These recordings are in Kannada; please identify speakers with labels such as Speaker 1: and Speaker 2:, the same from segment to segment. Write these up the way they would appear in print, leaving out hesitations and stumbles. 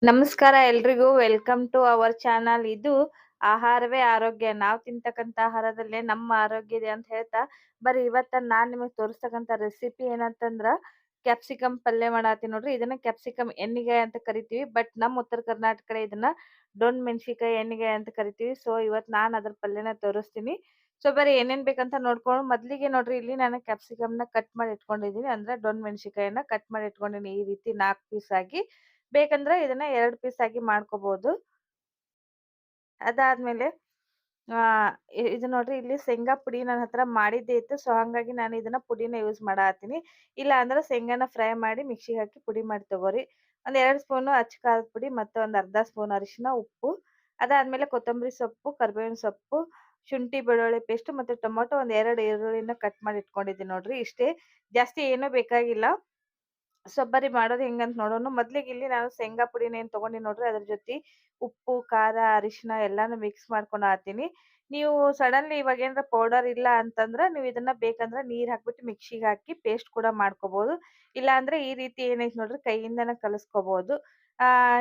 Speaker 1: ನಮಸ್ಕಾರ ಎಲ್ರಿಗೂ ವೆಲ್ಕಮ್ ಟು ಅವರ್ ಚಾನಲ್. ಇದು ಆಹಾರವೇ ಆರೋಗ್ಯ. ನಾವು ತಿಂತಕ್ಕಂತ ಆಹಾರದಲ್ಲೇ ನಮ್ಮ ಆರೋಗ್ಯ ಇದೆ ಅಂತ ಹೇಳ್ತಾ ಬರ್ರಿ ಇವತ್ತ ನಾನ್ ನಿಮಗ್ ತೋರಿಸ್ತಕ್ಕಂತ ರೆಸಿಪಿ ಏನಂತಂದ್ರ ಕ್ಯಾಪ್ಸಿಕಮ್ ಪಲ್ಯ ಮಾಡತ್ತೀನಿ ನೋಡ್ರಿ. ಇದನ್ನ ಕ್ಯಾಪ್ಸಿಕಮ್ ಎಣ್ಣಿಗಾಯಿ ಅಂತ ಕರಿತೀವಿ. ಬಟ್ ನಮ್ಮ ಉತ್ತರ ಕರ್ನಾಟಕ ಕಡೆ ಇದನ್ನ ಡೊಣ್ ಮೆಣಸಿಕಾಯಿ ಎಣ್ಣಿಗಾಯಿ ಅಂತ ಕರಿತೀವಿ. ಸೊ ಇವತ್ ನಾನ್ ಅದ್ರ ಪಲ್ಯನ ತೋರಿಸ್ತೀನಿ. ಸೊ ಬರ್ರಿ ಏನೇನ್ ಬೇಕಂತ ನೋಡ್ಕೊಂಡು ಮೊದ್ಲಿಗೆ ನೋಡ್ರಿ ಇಲ್ಲಿ ನಾನು ಕ್ಯಾಪ್ಸಿಕಮ್‌ನ ಕಟ್ ಮಾಡಿ ಇಟ್ಕೊಂಡಿದೀನಿ. ಅಂದ್ರೆ ಡೊಣ್ ಮೆಣಸಿಕಾಯಿನ ಕಟ್ ಮಾಡಿ ಇಟ್ಕೊಂಡಿನಿ ಈ ರೀತಿ 4 ಪೀಸ್ ಆಗಿ. ಬೇಕಂದ್ರೆ ಇದನ್ನ 2 ಪೀಸ್ ಆಗಿ ಮಾಡ್ಕೋಬಹುದು. ಅದಾದ್ಮೇಲೆ ಇದು ನೋಡ್ರಿ ಇಲ್ಲಿ ಶೇಂಗಾ ಪುಡಿ ನನ್ನ ಹತ್ರ ಮಾಡಿದ್ದೇ ಇತ್ತು. ಸೊ ಹಂಗಾಗಿ ನಾನು ಇದನ್ನ ಪುಡಿನ ಯೂಸ್ ಮಾಡಾತ್ತೀನಿ. ಇಲ್ಲ ಅಂದ್ರೆ ಶೇಂಗಾನ ಫ್ರೈ ಮಾಡಿ ಮಿಕ್ಸಿಗೆ ಹಾಕಿ ಪುಡಿ ಮಾಡಿ ತಗೋರಿ. ಒಂದ್ 2 ಸ್ಪೂನು ಅಚ್ಚ ಖಾರದ ಪುಡಿ ಮತ್ತೆ ಒಂದ್ ಅರ್ಧ ಸ್ಪೂನ್ ಅರಿಶಿನ, ಉಪ್ಪು. ಅದಾದ್ಮೇಲೆ ಕೊತ್ತಂಬರಿ ಸೊಪ್ಪು, ಕರಿಬೇವಿನ ಸೊಪ್ಪು, ಶುಂಠಿ ಬೆಳ್ಳುಳ್ಳಿ ಪೇಸ್ಟ್ ಮತ್ತೆ ಟೊಮೆಟೊ ಒಂದ್ 2 ಈರುಳ್ಳಿನ ಕಟ್ ಮಾಡಿ ಇಟ್ಕೊಂಡಿದ್ದೀನಿ ನೋಡ್ರಿ. ಇಷ್ಟೇ, ಜಾಸ್ತಿ ಏನೂ ಬೇಕಾಗಿಲ್ಲ. ಸೊ ಬರ್ರಿ ಮಾಡೋದ್ ಹೆಂಗಂತ ನೋಡೋಣ. ಮೊದ್ಲಿಗೆ ಇಲ್ಲಿ ನಾನು ಶೇಂಗಾ ಪುಡಿನ ಏನ್ ತಗೊಂಡಿನಿ ನೋಡ್ರಿ ಅದ್ರ ಜೊತೆ ಉಪ್ಪು, ಖಾರ, ಅರಿಶಿನ ಎಲ್ಲಾನು ಮಿಕ್ಸ್ ಮಾಡ್ಕೊಳತೀನಿ. ನೀವು ಸಡನ್ಲಿ ಇವಾಗ ಏನಾರ ಪೌಡರ್ ಇಲ್ಲ ಅಂತಂದ್ರ ನೀವು ಇದನ್ನ ಬೇಕಂದ್ರ ನೀರ್ ಹಾಕ್ಬಿಟ್ಟು ಮಿಕ್ಸಿಗೆ ಹಾಕಿ ಪೇಸ್ಟ್ ಕೂಡ ಮಾಡ್ಕೋಬಹುದು. ಇಲ್ಲ ಅಂದ್ರೆ ಈ ರೀತಿ ಏನೈತ್ ನೋಡ್ರಿ ಕೈಯಿಂದನ ಕಲಸ್ಕೋಬಹುದು.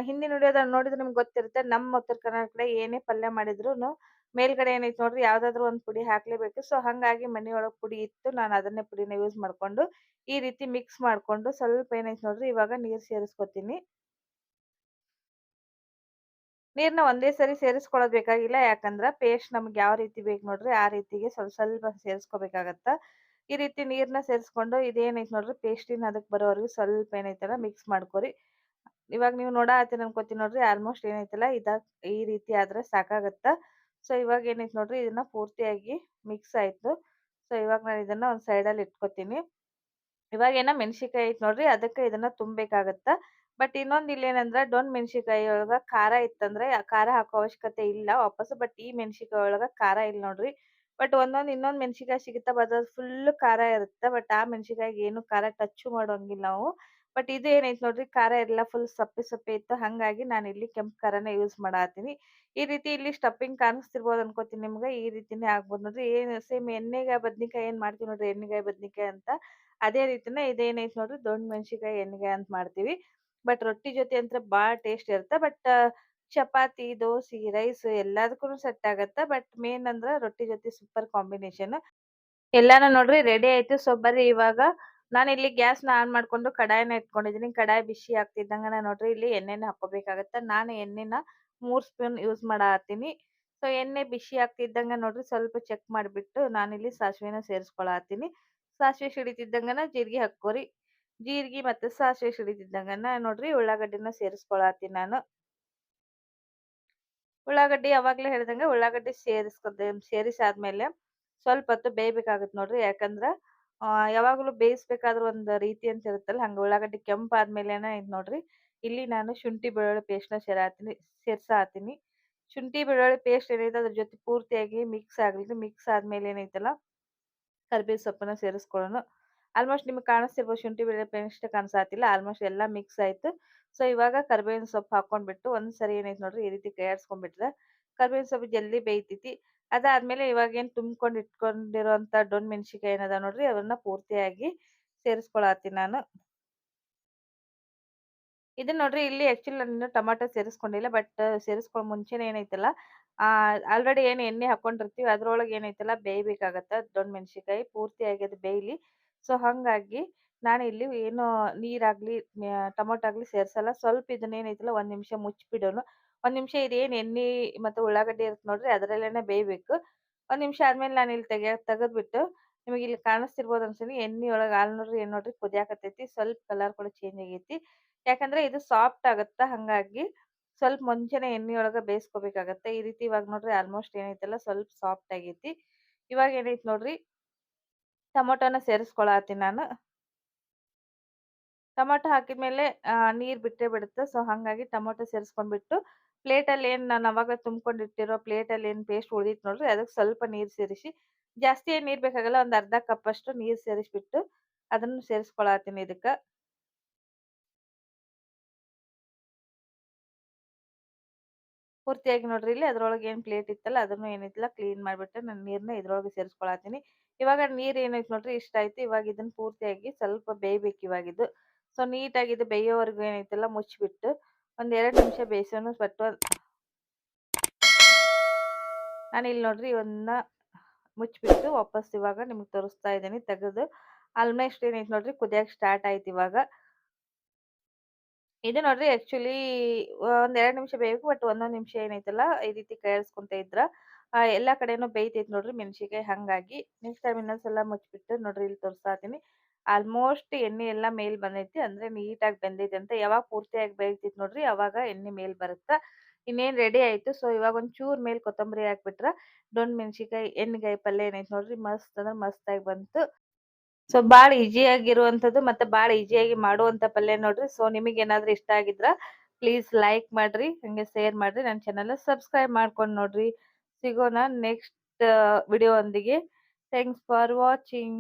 Speaker 1: ಹಿಂದಿನ ವಿಡಿಯೋದಲ್ಲಿ ನೋಡಿದ್ರೆ ನಿಮ್ಗೆ ಗೊತ್ತಿರುತ್ತೆ ನಮ್ಮ ಉತ್ತರ ಕರ್ನಾಟಕ ಕಡೆ ಏನೇ ಪಲ್ಯ ಮಾಡಿದ್ರುನು ಮೇಲ್ಗಡೆ ಏನೈತ್ ನೋಡ್ರಿ ಯಾವ್ದಾದ್ರು ಒಂದ್ ಪುಡಿ ಹಾಕ್ಲೇಬೇಕು. ಸೊ ಹಂಗಾಗಿ ಮನಿಯೊಳಗ್ ಪುಡಿ ಇತ್ತು. ನಾನು ಅದನ್ನೇ ಪುಡಿನ ಯೂಸ್ ಮಾಡ್ಕೊಂಡು ಈ ರೀತಿ ಮಿಕ್ಸ್ ಮಾಡ್ಕೊಂಡು ಸ್ವಲ್ಪ ಏನೈತ್ ನೋಡ್ರಿ ಇವಾಗ ನೀರ್ ಸೇರಿಸ್ಕೊತೀನಿ. ನೀರ್ನ ಒಂದೇ ಸರಿ ಸೇರಿಸ್ಕೊಳ್ಳೋದ್ ಬೇಕಾಗಿಲ್ಲ. ಯಾಕಂದ್ರ ಪೇಸ್ಟ್ ನಮ್ಗ್ ಯಾವ ರೀತಿ ಬೇಕ್ ನೋಡ್ರಿ ಆ ರೀತಿಗೆ ಸ್ವಲ್ಪ ಸ್ವಲ್ಪ ಸೇರಿಸ್ಕೋಬೇಕಾಗತ್ತ. ಈ ರೀತಿ ನೀರ್ನ ಸೇರಿಸ್ಕೊಂಡು ಇದೇನೈತ್ ನೋಡ್ರಿ ಪೇಸ್ಟಿನ ಹದಕ್ ಬರೋವರೆಗೂ ಸ್ವಲ್ಪ ಏನೈತಲ್ಲ ಮಿಕ್ಸ್ ಮಾಡ್ಕೊರಿ. ಇವಾಗ ನೀವು ನೋಡಾತ್ತೀರಿ ಅನ್ಕೋತೀನಿ ನೋಡ್ರಿ ಆಲ್ಮೋಸ್ಟ್ ಏನೈತಲ್ಲ ಈ ರೀತಿ ಆದ್ರೆ ಸಾಕಾಗತ್ತ. ಸೊ ಇವಾಗ ಏನೈತ್ ನೋಡ್ರಿ ಇದನ್ನ ಪೂರ್ತಿಯಾಗಿ ಮಿಕ್ಸ್ ಆಯ್ತು. ಸೊ ಇವಾಗ ನಾನು ಇದನ್ನ ಒಂದ್ ಸೈಡಲ್ಲಿ ಇಟ್ಕೋತೀನಿ. ಇವಾಗೇನ ಮೆಣಸಿಕಾಯಿ ಐತ್ ನೋಡ್ರಿ ಅದಕ್ಕ ಇದನ್ನ ತುಂಬಬೇಕಾಗತ್ತ. ಬಟ್ ಇನ್ನೊಂದ್ ಇಲ್ಲೇನಂದ್ರ ಡೊಣ್ ಮೆಣಸಿಕಾಯಿ ಒಳಗ ಖಾರ ಇತ್ತಂದ್ರೆ ಖಾರ ಹಾಕೋ ಅವಶ್ಯಕತೆ ಇಲ್ಲ ವಾಪಸ್. ಬಟ್ ಈ ಮೆಣಸಿಕಾಯಿ ಒಳಗ ಖಾರ ಇಲ್ಲ ನೋಡ್ರಿ. ಬಟ್ ಇನ್ನೊಂದ್ ಮೆಣಸಿಕಾಯಿ ಸಿಗುತ್ತ ಬಟ್ ಅದು ಫುಲ್ ಖಾರ ಇರುತ್ತ. ಬಟ್ ಆ ಮೆಣಸಿಕಾಯಿಗೆ ಏನು ಖಾರ ಟಚ್ಚು ಮಾಡೋಂಗಿಲ್ಲ ನಾವು. ಬಟ್ ಇದು ಏನೈತ್ ನೋಡ್ರಿ ಖಾರ ಎಲ್ಲ ಫುಲ್ ಸಪ್ಪೆ ಸಪ್ಪೆ ಇತ್ತು. ಹಂಗಾಗಿ ನಾನಿಲ್ಲಿ ಕೆಂಪು ಖಾರನ ಯೂಸ್ ಮಾಡಾತೀನಿ. ಈ ರೀತಿ ಇಲ್ಲಿ ಸ್ಟಫಿಂಗ್ ಕಾಣಿಸ್ತಿರ್ಬೋದು ಅನ್ಕೋತೀನಿ ನಿಮ್ಗ. ಈ ರೀತಿನೇ ಆಗ್ಬೋದು ನೋಡ್ರಿ. ಏನ್ ಸೇಮ್ ಎಣ್ಣೆಗಾಯಿ ಬದ್ನಿಕಾಯಿ ಏನ್ ಮಾಡ್ತೀವಿ ನೋಡ್ರಿ ಎಣ್ಣೆಗಾಯಿ ಬದ್ನಿಕಾಯಿ ಅಂತ ಅದೇ ರೀತಿನ ಇದೇನೈತ್ ನೋಡ್ರಿ ದೊಣ್ಣ್ ಮೆಣಸಿಕಾಯಿ ಎಣ್ಗಾಯಿ ಅಂತ ಮಾಡ್ತೀವಿ. ಬಟ್ ರೊಟ್ಟಿ ಜೊತೆ ಅಂತ್ರ ಬಾಳ ಟೇಸ್ಟ್ ಇರುತ್ತೆ. ಬಟ್ ಚಪಾತಿ, ದೋಸಿ, ರೈಸ್ ಎಲ್ಲದಕ್ಕೂನು ಸೆಟ್ ಆಗತ್ತ. ಬಟ್ ಮೇನ್ ಅಂದ್ರ ರೊಟ್ಟಿ ಜೊತೆ ಸೂಪರ್ ಕಾಂಬಿನೇಷನ್. ಎಲ್ಲಾನು ನೋಡ್ರಿ ರೆಡಿ ಆಯ್ತು. ಸೊ ಬರ್ರಿ ಇವಾಗ ನಾನಿಲ್ಲಿ ಗ್ಯಾಸ್‌ನ ಆನ್ ಮಾಡ್ಕೊಂಡು ಕಡಾಯಿನ ಇಟ್ಕೊಂಡಿದೀನಿ. ಕಡಾಯಿ ಬಿಸಿ ಆಗ್ತಿದ್ದಂಗನ ನೋಡ್ರಿ ಇಲ್ಲಿ ಎಣ್ಣೆನ ಹಾಕ್ಕೋಬೇಕಾಗತ್ತ. ನಾನು ಎಣ್ಣೆನ 3 ಸ್ಪೂನ್ ಯೂಸ್ ಮಾಡಾತ್ತೀನಿ. ಸೊ ಎಣ್ಣೆ ಬಿಸಿ ಆಗ್ತಿದ್ದಂಗ ನೋಡ್ರಿ ಸ್ವಲ್ಪ ಚೆಕ್ ಮಾಡ್ಬಿಟ್ಟು ನಾನಿಲ್ಲಿ ಸಾಸಿವೆನ ಸೇರಿಸ್ಕೊಳತ್ತೀನಿ. ಸಾಸಿವೆ ಸಿಡಿತಿದ್ದಂಗನ ಜೀರಿಗೆ ಹಾಕ್ಕೋರಿ. ಜೀರಿಗೆ ಮತ್ತೆ ಸಾಸಿವೆ ಸಿಡಿತಿದ್ದಂಗನ ನೋಡ್ರಿ ಉಳ್ಳಾಗಡ್ಡಿನ ಸೇರಿಸ್ಕೊಳತ್ತೀನಿ ನಾನು. ಉಳ್ಳಾಗಡ್ಡಿ ಯಾವಾಗ್ಲೇ ಹೇಳ್ದಂಗೆ ಉಳ್ಳಾಗಡ್ಡಿ ಸೇರಿಸಾದ್ಮೇಲೆ ಸ್ವಲ್ಪ ಹೊತ್ತು ಬೇಯಬೇಕಾಗತ್ ನೋಡ್ರಿ. ಯಾಕಂದ್ರ ಯಾವಾಗ್ಲೂ ಬೇಯಿಸ್ಬೇಕಾದ್ರ ಒಂದ್ ರೀತಿ ಅಂತ ಇರುತ್ತಲ್ಲ ಹಂಗ ಉಳ್ಳಾಗಡ್ಡಿ ಕೆಂಪಾದ್ಮೇಲೆನ ಇದ್ ನೋಡ್ರಿ ಇಲ್ಲಿ ನಾನು ಶುಂಠಿ ಬೆಳ್ಳುಳ್ಳಿ ಪೇಸ್ಟ್‌ನ ಸೇರ್ಸಾತೀನಿ. ಶುಂಠಿ ಬೆಳ್ಳುಳ್ಳಿ ಪೇಸ್ಟ್ ಏನೈತೆ ಅದ್ರ ಜೊತೆ ಪೂರ್ತಿಯಾಗಿ ಮಿಕ್ಸ್ ಆಗ್ಲಿ. ಮಿಕ್ಸ್ ಆದ್ಮೇಲೆ ಏನೈತಲ್ಲ ಕರಿಬೇವು ಸೊಪ್ಪನ್ನ ಸೇರಿಸ್ಕೊಳ್ಳೋಣ. ಆಲ್ಮೋಸ್ಟ್ ನಿಮ್ಗೆ ಕಾಣಿಸ್ತಿರ್ಬೋದು ಶುಂಠಿ ಬೆಳ್ಳುಳ್ಳಿ ಪೇಸ್ಟ್ ಕಾಣಿಸಾತಿಲ್ಲ. ಆಲ್ಮೋಸ್ಟ್ ಎಲ್ಲ ಮಿಕ್ಸ್ ಆಯ್ತು. ಸೊ ಇವಾಗ ಕರಿಬೇವಿನ ಸೊಪ್ಪು ಹಾಕೊಂಡ್ಬಿಟ್ಟು ಒಂದ್ಸರಿ ಏನೈತೆ ನೋಡ್ರಿ ಈ ರೀತಿ ಕೈ ಆಡಿಸ್ಕೊಂಡ್ಬಿಟ್ರೆ ಕರಿಬೇವಿನ ಸೊಪ್ಪು ಜಲ್ದಿ ಬೇಯ್ತೈತಿ. ಅದಾದ್ಮೇಲೆ ಇವಾಗೇನ್ ತುಂಬ್ಕೊಂಡ್ ಇಟ್ಕೊಂಡಿರುವಂತ ಡೊಣ್ ಮೆಣಸಿಕಾಯಿ ಏನದ ನೋಡ್ರಿ ಅದನ್ನ ಪೂರ್ತಿಯಾಗಿ ಸೇರಿಸ್ಕೊಳತ್ತೀನಿ ನಾನು. ಇದನ್ನ ನೋಡ್ರಿ ಇಲ್ಲಿ ಆಕ್ಚುಲಿ ನಾನು ಟೊಮಾಟೊ ಸೇರಿಸ್ಕೊಂಡಿಲ್ಲ. ಬಟ್ ಸೇರಿಸ್ಕೊಳ್ಳೋ ಮುಂಚೆನೆ ಏನೈತಲ್ಲ ಆಲ್ರೆಡಿ ಏನ್ ಎಣ್ಣೆ ಹಾಕೊಂಡಿರ್ತೀವಿ ಅದ್ರೊಳಗೆ ಏನೈತಲ್ಲ ಬೇಯಬೇಕಾಗತ್ತ ದೊಣ್ಣ್ ಮೆಣಸಿಕಾಯಿ ಪೂರ್ತಿಯಾಗಿ ಅದು ಬೇಯಲಿ. ಸೊ ಹಂಗಾಗಿ ನಾನು ಇಲ್ಲಿ ಏನು ನೀರಾಗ್ಲಿ ಟೊಮಾಟೊ ಆಗ್ಲಿ ಸೇರ್ಸಲ್ಲ. ಸ್ವಲ್ಪ ಇದನ್ನ ಏನೈತಲ್ಲ ಒಂದ್ ನಿಮಿಷ ಮುಚ್ಚಿಬಿಡೋನು. ಒಂದ್ ನಿಮಿಷ ಇದೇನ್ ಎಣ್ಣೆ ಮತ್ತೆ ಉಳ್ಳಾಗಡ್ಡಿ ಇರುತ್ತ ನೋಡ್ರಿ ಅದ್ರಲ್ಲೇನೆ ಬೇಯಬೇಕು. ಒಂದ್ ನಿಮಿಷ ಆದ್ಮೇಲೆ ನಾನು ಇಲ್ಲಿ ತೆಗದ್ಬಿಟ್ಟು ನಿಮಗೆ ಇಲ್ಲಿ ಕಾಣಿಸ್ತಿರ್ಬೋದು ಅನ್ಸುತ್ತೆ ಎಣ್ಣೆ ಒಳಗ್ ನೋಡ್ರಿ ಏನ್ ನೋಡ್ರಿ ಕುದಿಯಾಕತ್ತೈತಿ. ಸ್ವಲ್ಪ ಕಲರ್ ಕೂಡ ಚೇಂಜ್ ಆಗೈತಿ. ಯಾಕಂದ್ರೆ ಇದು ಸಾಫ್ಟ್ ಆಗತ್ತ ಹಂಗಾಗಿ ಸ್ವಲ್ಪ ಮುಂಚೆನೆ ಎಣ್ಣೆಯೊಳಗ ಬೇಯಿಸ್ಕೋಬೇಕಾಗತ್ತೆ. ಈ ರೀತಿ ಇವಾಗ ನೋಡ್ರಿ ಆಲ್ಮೋಸ್ಟ್ ಏನೈತಲ್ಲ ಸ್ವಲ್ಪ ಸಾಫ್ಟ್ ಆಗೈತಿ. ಇವಾಗ ಏನೈತ್ ನೋಡ್ರಿ ಟೊಮೊಟೊನ ಸೇರಿಸ್ಕೊಳತೀನಿ ನಾನು. ಟೊಮೊಟೊ ಹಾಕಿದ್ಮೇಲೆ ನೀರ್ ಬಿಟ್ಟೇ ಬಿಡುತ್ತೆ. ಸೊ ಹಂಗಾಗಿ ಟೊಮೊಟೊ ಸೇರಿಸ್ಕೊಂಡ್ಬಿಟ್ಟು ಪ್ಲೇಟಲ್ಲಿ ಏನ್ ನಾನು ಅವಾಗ ತುಂಬ್ಕೊಂಡಿಟ್ಟಿರೋ ಪ್ಲೇಟಲ್ಲಿ ಏನ್ ಪೇಸ್ಟ್ ಉಳ್ದಿತ್ ನೋಡ್ರಿ ಅದಕ್ಕೆ ಸ್ವಲ್ಪ ನೀರ್ ಸೇರಿಸಿ ಜಾಸ್ತಿ ಏನ್ ನೀರ್ ಬೇಕಾಗಲ್ಲ. ಒಂದ್ ಅರ್ಧ ಕಪ್ ಅಷ್ಟು ನೀರ್ ಸೇರಿಸ್ಬಿಟ್ಟು ಅದನ್ನು ಸೇರಿಸ್ಕೊಳತೀನಿ ಇದಕ್ಕ. ಪೂರ್ತಿಯಾಗಿ ನೋಡ್ರಿ ಇಲ್ಲಿ ಅದ್ರೊಳಗೆ ಏನ್ ಪ್ಲೇಟ್ ಇತ್ತಲ್ಲ ಅದನ್ನು ಏನೈತಿಲ್ಲ ಕ್ಲೀನ್ ಮಾಡ್ಬಿಟ್ಟು ನಾನು ನೀರ್ನ ಇದ್ರೊಳಗೆ ಸೇರಿಸ್ಕೊಳತೀನಿ. ಇವಾಗ ನೀರ್ ಏನೈತ್ ನೋಡ್ರಿ ಇಷ್ಟ ಆಯ್ತು. ಇವಾಗ ಇದನ್ನ ಪೂರ್ತಿಯಾಗಿ ಸ್ವಲ್ಪ ಬೇಯ್ಬೇಕು ಇವಾಗಿದು. ಸೊ ನೀಟಾಗಿ ಇದು ಬೇಯೋವರೆಗೂ ಏನೈತಲ್ಲ ಮುಚ್ಚಿಬಿಟ್ಟು ಒಂದ್ 2 ನಿಮಿಷ ಬೇಯಿಸೋಣ ಬಟ್ಟು ನಾನಿಲ್ಲಿ ನೋಡ್ರಿ ಇವನ್ನ ಮುಚ್ಚಿಬಿಟ್ಟು ವಾಪಸ್ ಇವಾಗ ನಿಮ್ಗೆ ತೋರಿಸ್ತಾ ಇದ್ದೀನಿ ತೆಗೆದು. ಆಲ್ಮೋಸ್ಟ್ ಏನೈತೆ ನೋಡ್ರಿ ಕುದಿಯಕ್ಕೆ ಸ್ಟಾರ್ಟ್ ಆಯ್ತು ಇವಾಗ. ಇದು ನೋಡ್ರಿ ಆಕ್ಚುಲಿ ಒಂದ್ 2 ನಿಮಿಷ ಬೇಯಬೇಕು. ಬಟ್ ಒಂದೊಂದ್ ನಿಮಿಷ ಏನೈತಲ್ಲ ಈ ರೀತಿ ಕೈ ಆಡಿಸ್ಕೊಂತ ಇದ್ರ ಎಲ್ಲಾ ಕಡೆನೂ ಬೇಯ್ತೈತಿ ನೋಡ್ರಿ ಮೆಣಸಿನ್ಕಾಯಿ. ಹಂಗಾಗಿ ನೆಕ್ಸ್ಟ್ ಟೈಮ್ ಇನ್ನೊಂದ್ಸಲ ಮುಚ್ಚಿಬಿಟ್ಟು ನೋಡ್ರಿ ಇಲ್ಲಿ ತೋರಿಸ್ತಾ ಇದೀನಿ. ಆಲ್ಮೋಸ್ಟ್ ಎಣ್ಣೆ ಎಲ್ಲ ಮೇಲ್ ಬಂದೈತಿ ಅಂದ್ರೆ ನೀಟಾಗಿ ಬೆಂದೈತಿ ಅಂತ. ಯಾವಾಗ ಪೂರ್ತಿಯಾಗಿ ಬೇಯ್ತೈತಿ ನೋಡ್ರಿ ಅವಾಗ ಎಣ್ಣೆ ಮೇಲ್ ಬರುತ್ತ. ಇನ್ನೇನ್ ರೆಡಿ ಆಯ್ತು. ಸೊ ಇವಾಗ ಒಂದ್ ಚೂರ್ ಮೇಲ್ ಕೊತ್ತಂಬರಿ ಹಾಕ್ಬಿಟ್ರ ಡೊಣ್ ಮೆಣಸಿನ್ಕಾಯಿ ಎಣ್ಗಾಯಿ ಪಲ್ಯ ಏನೈತಿ ನೋಡ್ರಿ ಮಸ್ತ್ ಅಂದ್ರೆ ಮಸ್ತ್ ಆಗಿ ಬಂತು. ಸೊ ಬಾಳ ಈಜಿ ಆಗಿರುವಂತದ್ದು ಮತ್ತೆ ಬಾಳ ಈಜಿಯಾಗಿ ಮಾಡುವಂತ ಪಲ್ಯ ನೋಡ್ರಿ. ಸೊ ನಿಮಗೆ ಏನಾದ್ರೂ ಇಷ್ಟ ಆಗಿದ್ರ ಪ್ಲೀಸ್ ಲೈಕ್ ಮಾಡ್ರಿ, ಹಂಗೆ ಶೇರ್ ಮಾಡ್ರಿ, ನನ್ನ ಚಾನೆಲ್ ಸಬ್ಸ್ಕ್ರೈಬ್ ಮಾಡ್ಕೊಂಡ್ ನೋಡ್ರಿ. ಸಿಗೋಣ ನೆಕ್ಸ್ಟ್ ವಿಡಿಯೋ ಒಂದಿಗೆ. Thanks for watching.